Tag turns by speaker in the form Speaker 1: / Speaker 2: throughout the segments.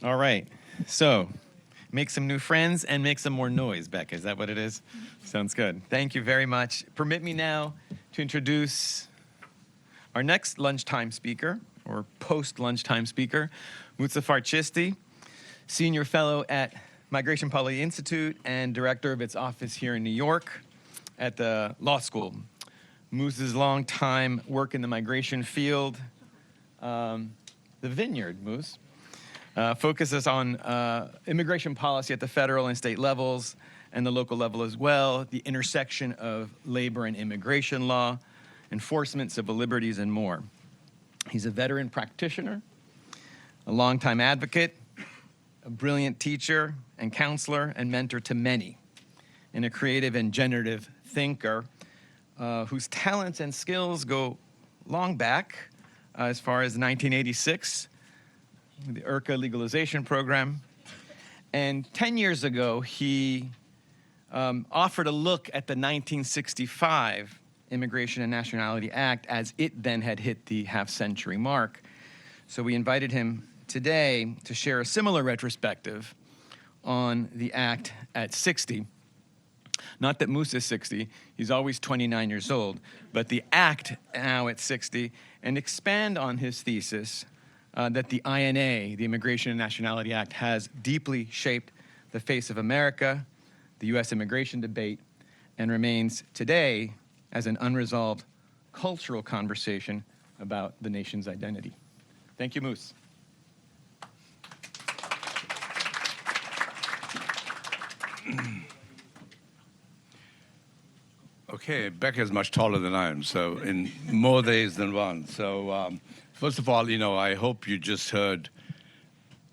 Speaker 1: All right. So, make some new friends and make some more noise, Becca. Is that what it is? Sounds good. Thank you very much. Permit me now to introduce our next lunchtime speaker, or post-lunchtime speaker, Muzaffar Chishti, Senior Fellow at Migration Policy Institute and Director of its office here in New York at the law school. Moose's long time work in the migration field, the Vineyard, Moose, focuses on immigration policy at the federal and state levels and the local level as well, the intersection of labor and immigration law, enforcement, civil liberties, and more. He's a veteran practitioner, a longtime advocate, a brilliant teacher and counselor and mentor to many, and a creative and generative thinker whose talents and skills go long back, as far as 1986, the IRCA legalization program. And 10 years ago, he offered a look at the 1965 Immigration and Nationality Act as it then had hit the half-century mark. So we invited him today to share a similar retrospective on the act at 60. Not that Moose is 60, he's always 29 years old, but the act now at 60, and expand on his thesis that the INA, the Immigration and Nationality Act, has deeply shaped the face of America, the U.S. immigration debate, and remains today as an unresolved cultural conversation about the nation's identity. Thank you, Moose.
Speaker 2: Okay, Becca is much taller than I am, so in more ways than one. So first of all, I hope you just heard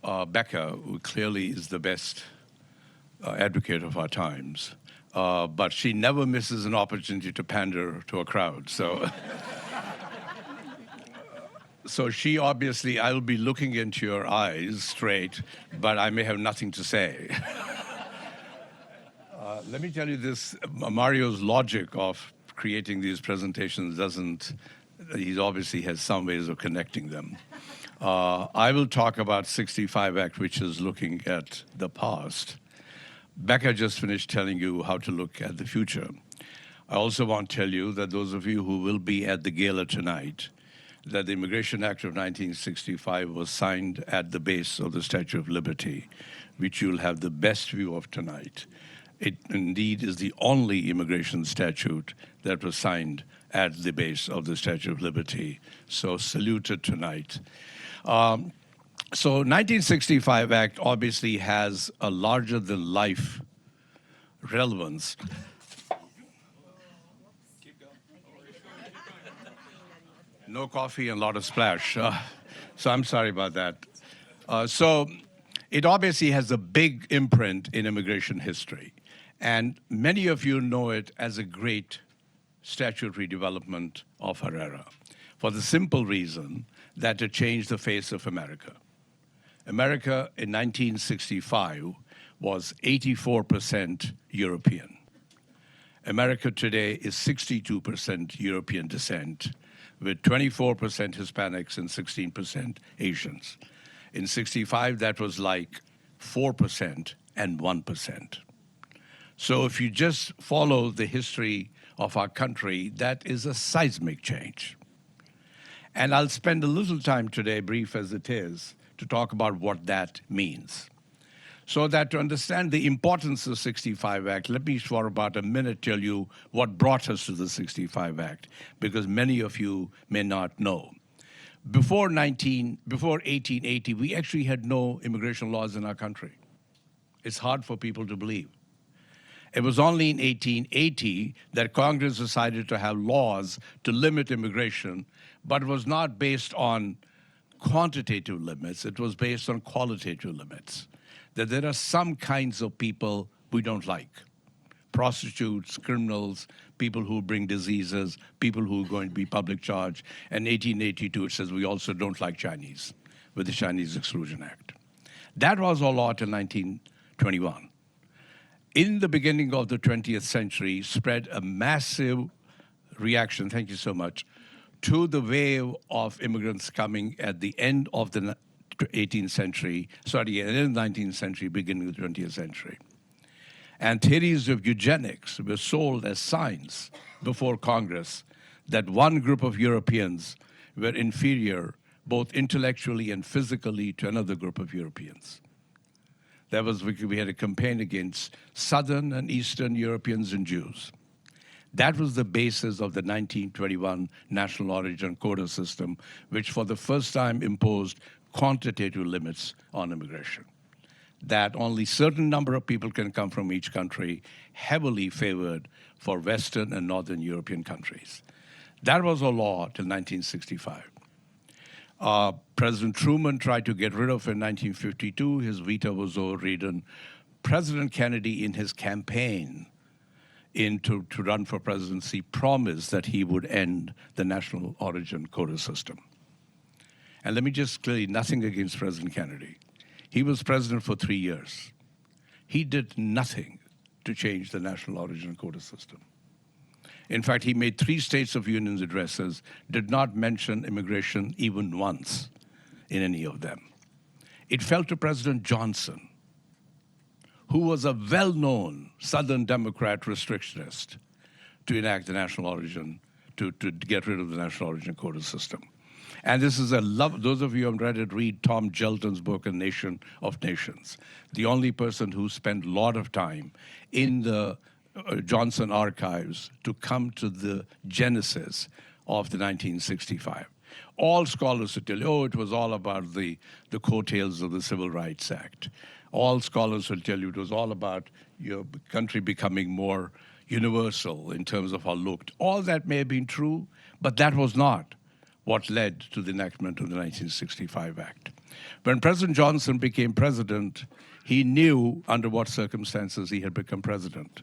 Speaker 2: Becca, who clearly is the best advocate of our times. But she never misses an opportunity to pander to a crowd. So, so she obviously, I'll be looking into your eyes straight, but I may have nothing to say. Let me tell you this, Mario's logic of creating these presentations he obviously has some ways of connecting them. I will talk about 65 Act, which is looking at the past. Becca just finished telling you how to look at the future. I also want to tell you that those of you who will be at the gala tonight, that the Immigration Act of 1965 was signed at the base of the Statue of Liberty, which you'll have the best view of tonight. It indeed is the only immigration statute that was signed at the base of the Statue of Liberty. So saluted tonight. So 1965 Act obviously has a larger than life relevance. No coffee and a lot of splash. So I'm sorry about that. So it obviously has a big imprint in immigration history. And many of you know it as a great statutory development of our era, for the simple reason that it changed the face of America. America in 1965 was 84% European. America today is 62% European descent, with 24% Hispanics and 16% Asians. In 65, that was like 4% and 1%. So if you just follow the history of our country, that is a seismic change. And I'll spend a little time today, brief as it is, to talk about what that means. So that to understand the importance of the 65 Act, let me for about a minute tell you what brought us to the 65 Act, because many of you may not know. Before 1880, we actually had no immigration laws in our country. It's hard for people to believe. It was only in 1880 that Congress decided to have laws to limit immigration, but it was not based on quantitative limits. It was based on qualitative limits, that there are some kinds of people we don't like. Prostitutes, criminals, people who bring diseases, people who are going to be public charge. And 1882, it says we also don't like Chinese, with the Chinese Exclusion Act. That was all law till 1921. In the beginning of the 20th century, spread a massive reaction, thank you so much, to the wave of immigrants coming at the end of the 18th century, sorry, in the 19th century, beginning of the 20th century. And theories of eugenics were sold as science before Congress, that one group of Europeans were inferior both intellectually and physically to another group of Europeans. That was, we had a campaign against Southern and Eastern Europeans and Jews. That was the basis of the 1921 National Origin Quota system, which for the first time imposed quantitative limits on immigration. That only certain number of people can come from each country, heavily favored for Western and Northern European countries. That was a law till 1965. President Truman tried to get rid of it in 1952. His veto was overridden. President Kennedy, in his campaign to run for presidency, promised that he would end the national origin quota system. And let me just clear, nothing against President Kennedy. He was president for 3 years. He did nothing to change the national origin quota system. In fact, he made 3 States of Union addresses, did not mention immigration even once in any of them. It fell to President Johnson, who was a well-known Southern Democrat restrictionist, to enact the national origin, to get rid of the national origin quota system. And this is those of you who haven't read it, read Tom Gelton's book, A Nation of Nations. The only person who spent a lot of time in the Johnson archives to come to the genesis of the 1965. All scholars will tell you, oh, it was all about the coattails of the Civil Rights Act. All scholars will tell you it was all about your country becoming more universal in terms of how it looked. All that may have been true, but that was not what led to the enactment of the 1965 Act. When President Johnson became president, he knew under what circumstances he had become president.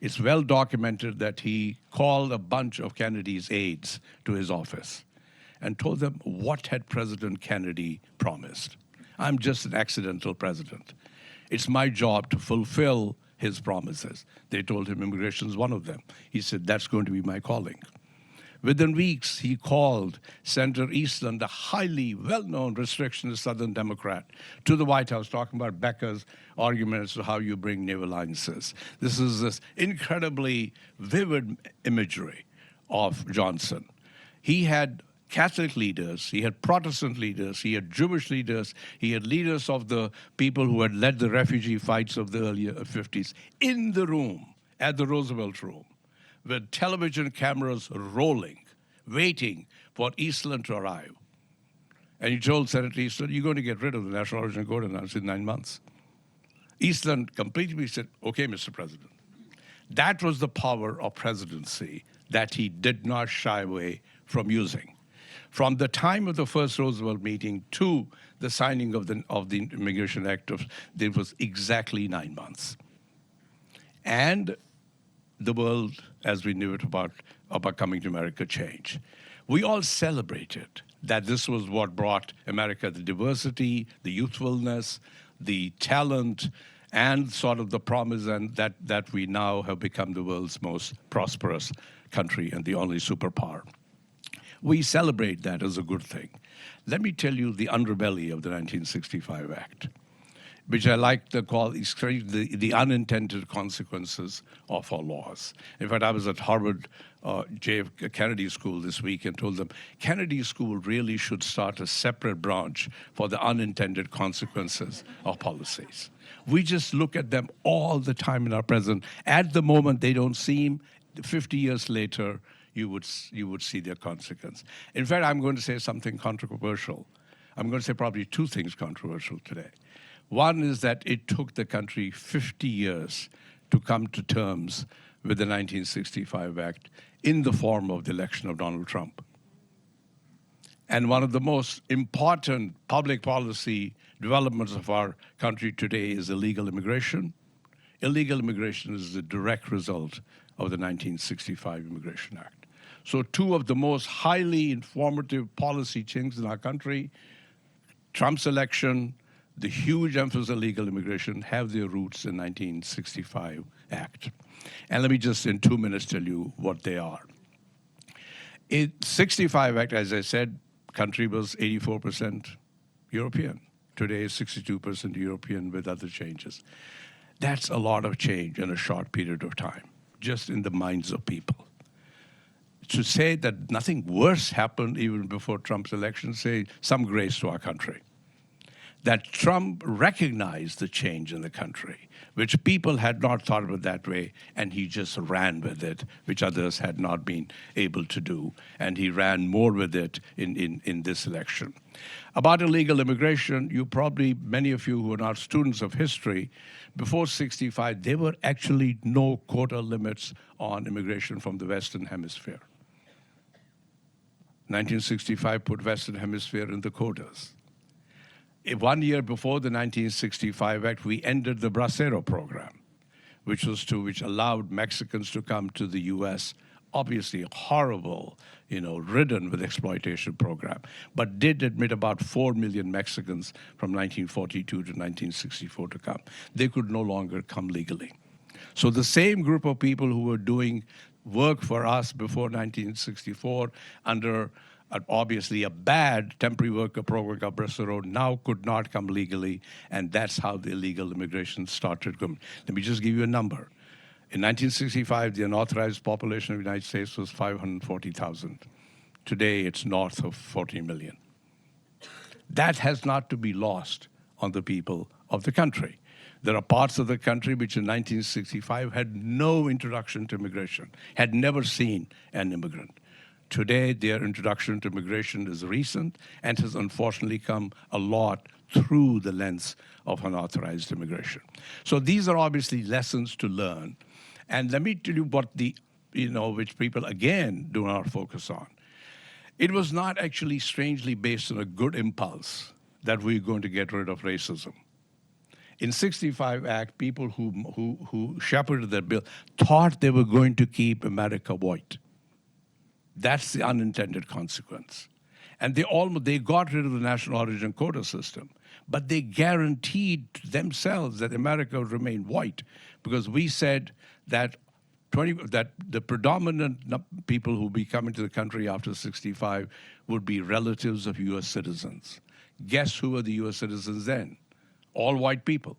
Speaker 2: It's well documented that he called a bunch of Kennedy's aides to his office and told them, what had President Kennedy promised? I'm just an accidental president. It's my job to fulfill his promises. They told him immigration is one of them. He said, that's going to be my calling. Within weeks, he called Senator Eastland, a highly well-known restrictionist Southern Democrat, to the White House, talking about Becker's argument as to how you bring new alliances. This is this incredibly vivid imagery of Johnson. He had Catholic leaders, he had Protestant leaders, he had Jewish leaders, he had leaders of the people who had led the refugee fights of the earlier 50s in the room, at the Roosevelt Room, with television cameras rolling, waiting for Eastland to arrive. And he told Senator Eastland, you're going to get rid of the national origin quota now in 9 months. Eastland completely said, okay, Mr. President. That was the power of presidency that he did not shy away from using. From the time of the first Roosevelt meeting to the signing of the Immigration Act, there was exactly 9 months. And the world, as we knew it about coming to America, changed. We all celebrated that this was what brought America the diversity, the youthfulness, the talent, and sort of the promise, and that we now have become the world's most prosperous country and the only superpower. We celebrate that as a good thing. Let me tell you the underbelly of the 1965 Act, which I like to call the unintended consequences of our laws. In fact, I was at Harvard Kennedy School this week and told them, Kennedy School really should start a separate branch for the unintended consequences of policies. We just look at them all the time in our present. At the moment, they don't seem. 50 years later, you would see their consequence. In fact, I'm going to say something controversial. I'm going to say probably 2 things controversial today. One is that it took the country 50 years to come to terms with the 1965 Act in the form of the election of Donald Trump. And one of the most important public policy developments of our country today is illegal immigration. Illegal immigration is the direct result of the 1965 Immigration Act. So 2 of the most highly informative policy changes in our country, Trump's election, the huge emphasis on legal immigration, have their roots in 1965 Act. And let me just in 2 minutes tell you what they are. In 65 Act, as I said, country was 84% European. Today, 62% European with other changes. That's a lot of change in a short period of time, just in the minds of people. To say that nothing worse happened even before Trump's election, say some grace to our country. That Trump recognized the change in the country, which people had not thought of it that way, and he just ran with it, which others had not been able to do. And he ran more with it in this election. About illegal immigration, many of you who are not students of history, before 65, there were actually no quota limits on immigration from the Western Hemisphere. 1965 put Western Hemisphere in the quotas. 1 year before the 1965 Act, we ended the Bracero program, which allowed Mexicans to come to the U.S. Obviously, a horrible, ridden with exploitation program, but did admit about 4 million Mexicans from 1942 to 1964 to come. They could no longer come legally. So the same group of people who were doing work for us before 1964 under obviously a bad temporary worker program called Bracero now could not come legally, and that's how the illegal immigration started coming. Let me just give you a number. In 1965, the unauthorized population of the United States was 540,000. Today, it's north of 40 million. That has not to be lost on the people of the country. There are parts of the country which in 1965 had no introduction to immigration, had never seen an immigrant. Today, their introduction to immigration is recent and has unfortunately come a lot through the lens of unauthorized immigration. So these are obviously lessons to learn. And let me tell you what which people, again, do not focus on. It was not actually strangely based on a good impulse that we're going to get rid of racism. In 65 Act, people who shepherded that bill thought they were going to keep America white. That's the unintended consequence. And they got rid of the national origin quota system, but they guaranteed themselves that America would remain white because we said that the predominant people who be coming to the country after 65 would be relatives of U.S. citizens. Guess who were the U.S. citizens then? All white people.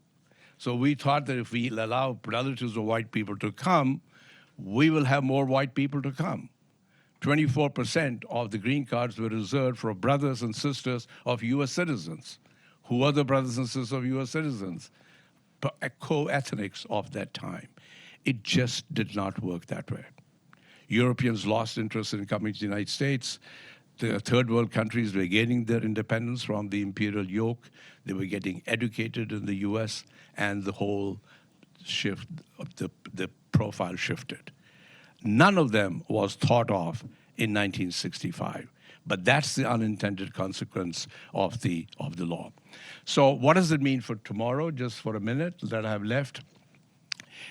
Speaker 2: So we thought that if we allow relatives of white people to come, we will have more white people to come. 24% of the green cards were reserved for brothers and sisters of U.S. citizens. Who are the brothers and sisters of U.S. citizens? Co-ethnics of that time. It just did not work that way. Europeans lost interest in coming to the United States. The third world countries were gaining their independence from the imperial yoke. They were getting educated in the U.S., and the whole shift, the profile shifted. None of them was thought of in 1965. But that's the unintended consequence of the law. So what does it mean for tomorrow, just for a minute that I have left?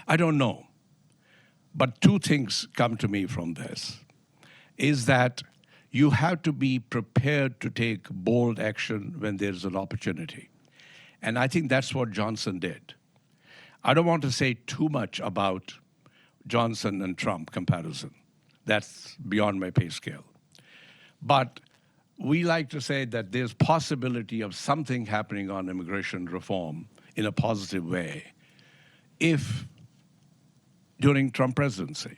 Speaker 2: I don't know. But two things come to me from this, is that you have to be prepared to take bold action when there's an opportunity. And I think that's what Johnson did. I don't want to say too much about Johnson and Trump comparison. That's beyond my pay scale. But we like to say that there's possibility of something happening on immigration reform in a positive way if during Trump presidency.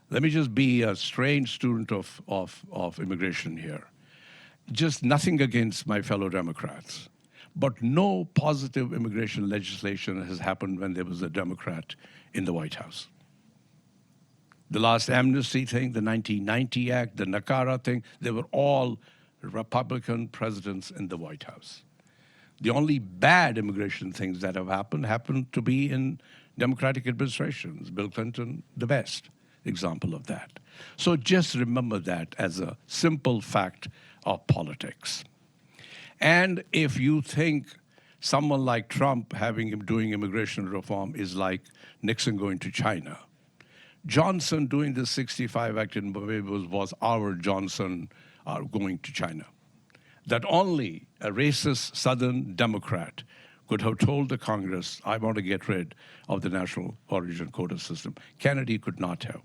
Speaker 2: Let me just be a strange student of immigration here. Just nothing against my fellow Democrats. But no positive immigration legislation has happened when there was a Democrat in the White House. The last amnesty thing, the 1990 Act, the NACARA thing, they were all Republican presidents in the White House. The only bad immigration things that have happened to be in Democratic administrations. Bill Clinton, the best example of that. So just remember that as a simple fact of politics. And if you think someone like Trump doing immigration reform is like Nixon going to China, Johnson doing the 65 Act in Barbados was our Johnson going to China. That only a racist Southern Democrat could have told the Congress, I want to get rid of the national origin quota system. Kennedy could not have.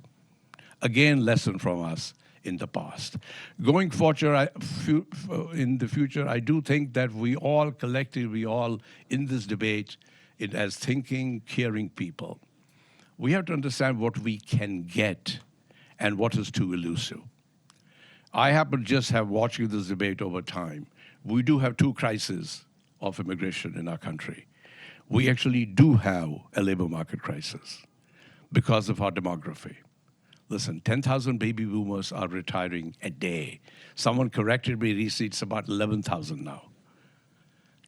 Speaker 2: Again, lesson from us, in the past. Going forward, in the future, I do think that we all collectively, we all in this debate, as thinking, caring people, we have to understand what we can get and what is too elusive. I happen to just have watching this debate over time. We do have two crises of immigration in our country. We actually do have a labor market crisis because of our demography. Listen, 10,000 baby boomers are retiring a day. Someone corrected me recently, it's about 11,000 now.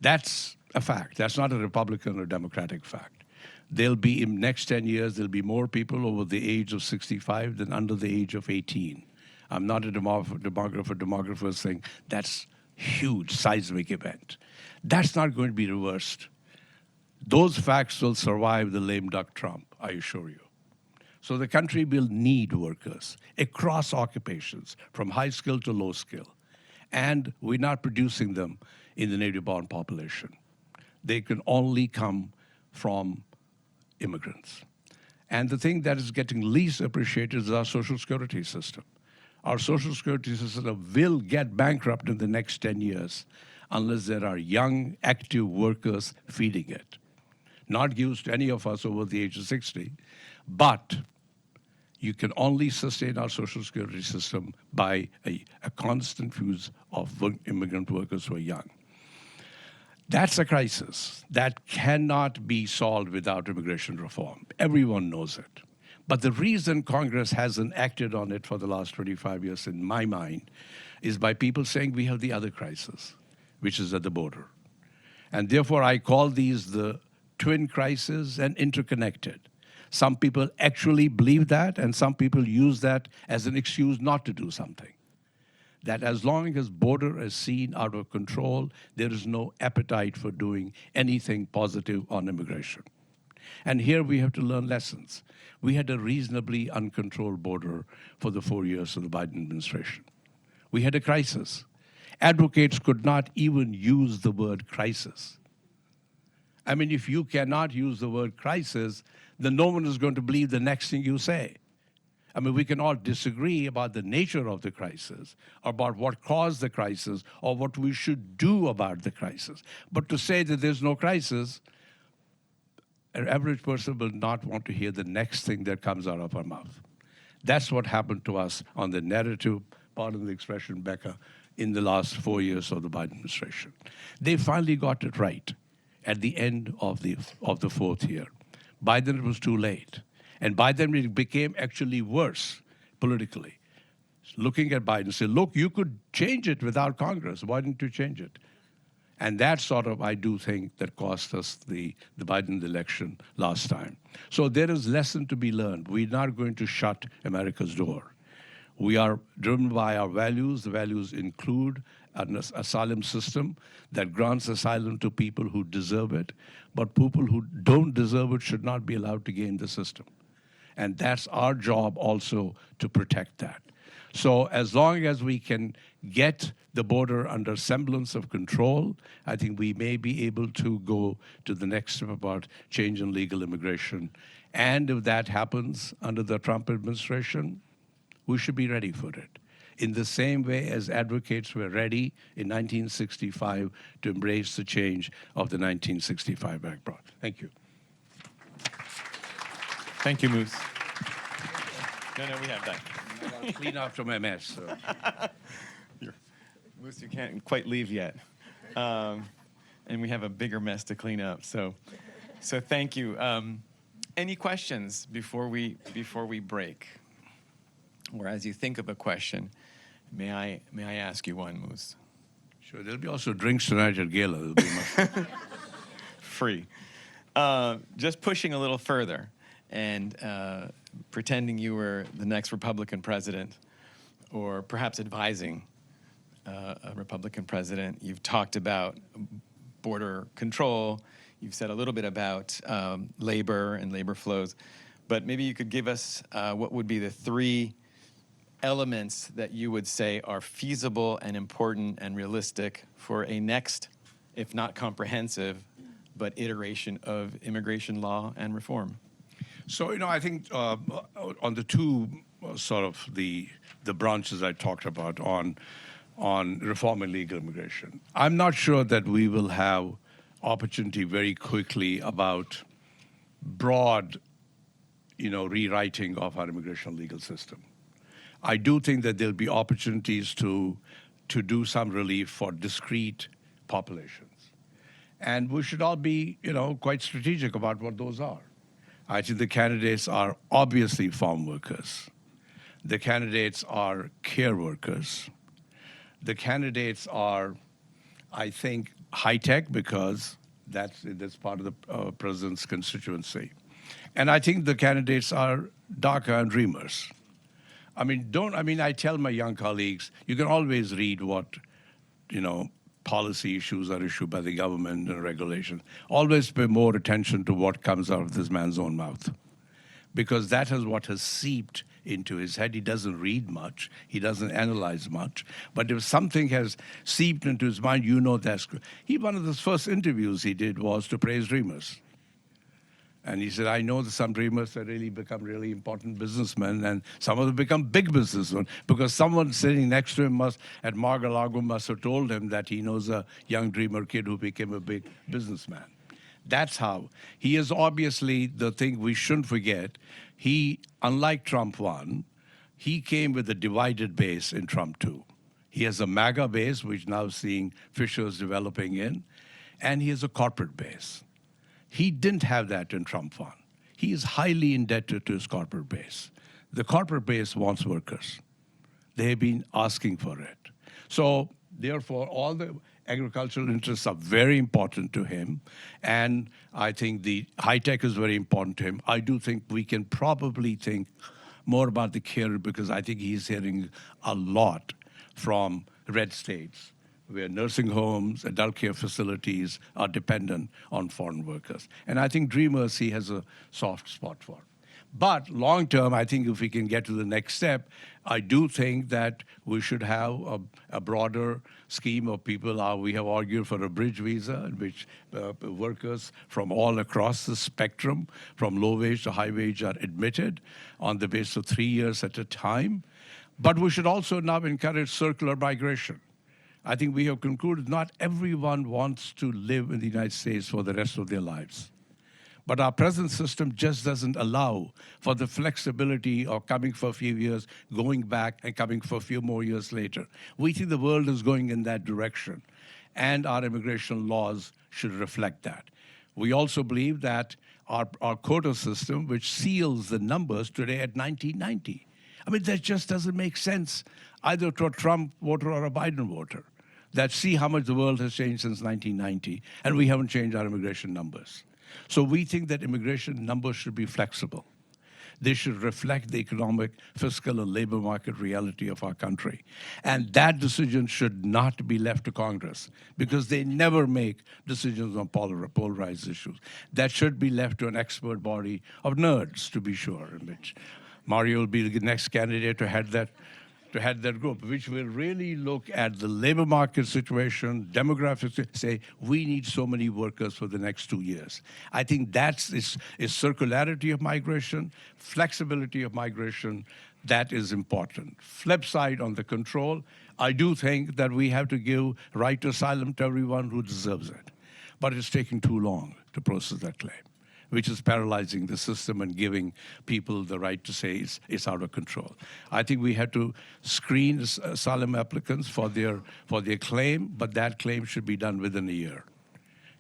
Speaker 2: That's a fact. That's not a Republican or Democratic fact. There'll be, in the next 10 years, there'll be more people over the age of 65 than under the age of 18. I'm not a demographer. Demographers think that's huge, seismic event. That's not going to be reversed. Those facts will survive the lame duck Trump, I assure you. So the country will need workers across occupations, from high skill to low skill. And we're not producing them in the native-born population. They can only come from immigrants. And the thing that is getting least appreciated is our Social Security system. Our Social Security system will get bankrupt in the next 10 years unless there are young, active workers feeding it. Not used to any of us over the age of 60, but you can only sustain our Social Security system by a constant fuse of immigrant workers who are young. That's a crisis that cannot be solved without immigration reform. Everyone knows it. But the reason Congress hasn't acted on it for the last 25 years, in my mind, is by people saying we have the other crisis, which is at the border. And therefore, I call these the twin crises and interconnected. Some people actually believe that, and some people use that as an excuse not to do something. That as long as border is seen out of control, there is no appetite for doing anything positive on immigration. And here we have to learn lessons. We had a reasonably uncontrolled border for the 4 years of the Biden administration. We had a crisis. Advocates could not even use the word crisis. I mean, if you cannot use the word crisis, then no one is going to believe the next thing you say. I mean, we can all disagree about the nature of the crisis, about what caused the crisis, or what we should do about the crisis. But to say that there's no crisis, an average person will not want to hear the next thing that comes out of our mouth. That's what happened to us on the narrative, pardon the expression, Becca, in the last 4 years of the Biden administration. They finally got it right at the end of the fourth year. By then it was too late. And by then it became actually worse politically. Looking at Biden, say, look, you could change it without Congress. Why didn't you change it? And that sort of, I do think, that cost us the Biden election last time. So there is lesson to be learned. We're not going to shut America's door. We are driven by our values. The values include an asylum system that grants asylum to people who deserve it, but people who don't deserve it should not be allowed to gain the system. And that's our job also to protect that. So as long as we can get the border under semblance of control, I think we may be able to go to the next step about change in legal immigration. And if that happens under the Trump administration, we should be ready for it. In the same way as advocates were ready in 1965 to embrace the change of the 1965 Act brought. Thank you.
Speaker 1: Thank you, Moose. No, we have that.
Speaker 2: I'll clean after my mess. So.
Speaker 1: Moose, you can't quite leave yet. And we have a bigger mess to clean up. So thank you. Any questions before we break? Or as you think of a question, may I ask you one, Moose?
Speaker 2: Sure. There'll be also drinks tonight at Gala. There'll be much.
Speaker 1: Free. Just pushing a little further and pretending you were the next Republican president, or perhaps advising a Republican president. You've talked about border control. You've said a little bit about labor and labor flows. But maybe you could give us what would be the 3 elements that you would say are feasible and important and realistic for a next, if not comprehensive, but iteration of immigration law and reform.
Speaker 2: So, I think on the 2 sort of the branches I talked about on reforming legal immigration. I'm not sure that we will have opportunity very quickly about broad, rewriting of our immigration legal system. I do think that there'll be opportunities to do some relief for discrete populations. And we should all be, quite strategic about what those are. I think the candidates are obviously farm workers. The candidates are care workers. The candidates are, I think, high tech because that's part of the president's constituency. And I think the candidates are DACA and dreamers. I tell my young colleagues, you can always read what, policy issues are issued by the government and regulations. Always pay more attention to what comes out of this man's own mouth, because that is what has seeped into his head. He doesn't read much. He doesn't analyze much. But if something has seeped into his mind, that's good. One of the first interviews he did was to praise dreamers. And he said, I know that some dreamers have really become really important businessmen, and some of them become big businessmen, because someone sitting next to him at Mar-a-Lago must have told him that he knows a young dreamer kid who became a big businessman. That's how. He is obviously the thing we shouldn't forget. He, unlike Trump 1, he came with a divided base in Trump 2. He has a MAGA base, which now seeing fissures developing in, and he has a corporate base. He didn't have that in Trump 1. He is highly indebted to his corporate base. The corporate base wants workers. They have been asking for it. So, therefore, all the agricultural interests are very important to him. And I think the high tech is very important to him. I do think we can probably think more about the care, because I think he's hearing a lot from red states, where nursing homes, adult care facilities are dependent on foreign workers. And I think dreamers he has a soft spot for. But long term, I think if we can get to the next step, I do think that we should have a broader scheme of people. We have argued for a bridge visa in which workers from all across the spectrum, from low wage to high wage, are admitted on the basis of 3 years at a time. But we should also now encourage circular migration. I think we have concluded not everyone wants to live in the United States for the rest of their lives. But our present system just doesn't allow for the flexibility of coming for a few years, going back, and coming for a few more years later. We think the world is going in that direction, and our immigration laws should reflect that. We also believe that our quota system, which seals the numbers today at 1990, that just doesn't make sense either to a Trump voter or a Biden voter. That see how much the world has changed since 1990, and we haven't changed our immigration numbers. So we think that immigration numbers should be flexible. They should reflect the economic, fiscal, and labor market reality of our country. And that decision should not be left to Congress, because they never make decisions on polarized issues. That should be left to an expert body of nerds, to be sure, in which Mario will be the next candidate to head that group, which will really look at the labor market situation, demographics, say, we need so many workers for the next 2 years. I think that's circularity of migration, flexibility of migration, that is important. Flip side on the control, I do think that we have to give right to asylum to everyone who deserves it. But it's taking too long to process that claim, which is paralyzing the system and giving people the right to say it's out of control. I think we have to screen asylum applicants for their claim, but that claim should be done within a year.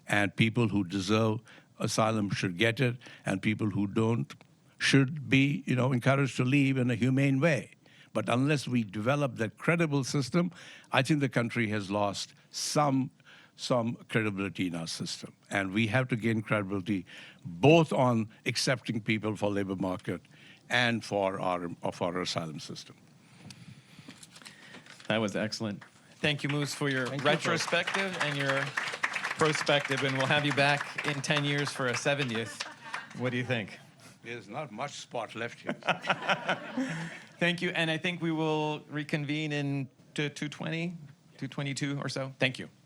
Speaker 2: And people who deserve asylum should get it, and people who don't should be encouraged to leave in a humane way. But unless we develop that credible system, I think the country has lost some credibility in our system. And we have to gain credibility both on accepting people for labor market and for our asylum system.
Speaker 1: That was excellent. Thank you, Moose, for your retrospective and your prospective, and we'll have you back in 10 years for a 70th. What do you think?
Speaker 2: There's not much spot left here.
Speaker 1: Thank you, and I think we will reconvene in 220, 222 or so. Thank you.